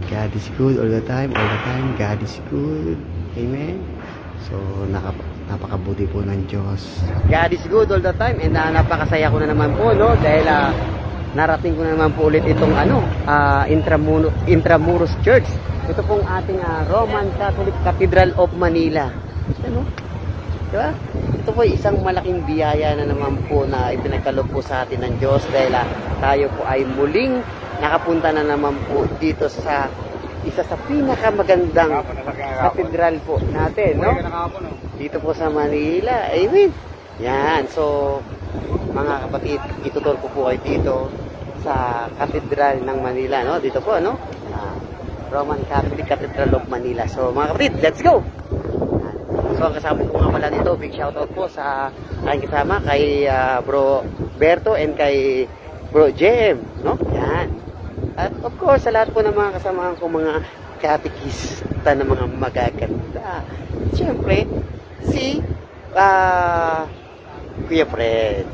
God is good all the time, God is good. Amen. So, napakabuti po ng Diyos. God is good all the time, and napakasaya ko na naman po, no? Dahil narating ko na naman po ulit itong Intramuros Church. Ito pong ating Roman Catholic Cathedral of Manila. Ano? Diba? Ito po isang malaking biyaya na naman po na ipinagkaloob po sa atin ng Diyos dahil tayo po ay muling nakapunta na naman po dito sa isa sa pinakamagandang katedral po natin, no? Dito po sa Manila. Amen. Yan. So, mga kapatid, itutur ko po ay dito sa katedral ng Manila, no? Dito po, no? Roman Catholic Cathedral of Manila. So, mga kapatid, let's go! So, ang kasama ko nga pala dito, big shoutout po sa aking kasama, kay Bro Berto and kay Bro JM, no? Yan. At of course, sa lahat po ng mga kasamahan ko, mga katikista na mga magaganda. Siyempre, si Kuya Fred.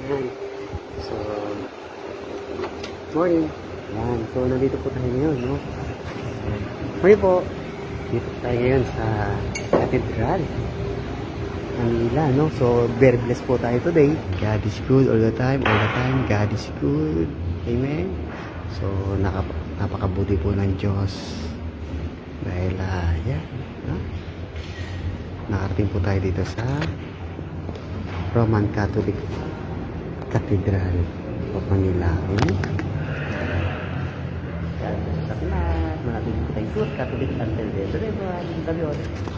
Yan. So, morning. Yan. So, nandito po tayo ngayon, no? Morning po. Dito po tayo ngayon sa Cathedral Manila, no? So, very blessed po tayo today. God is good all the time, God is good. Amen. So, napakabuti po ng Diyos. Dahil, yan, no? Nakarating po tayo dito sa Roman Catholic Cathedral of Manila. Amen. Sa lahat, malating po tayong Catholic until the end.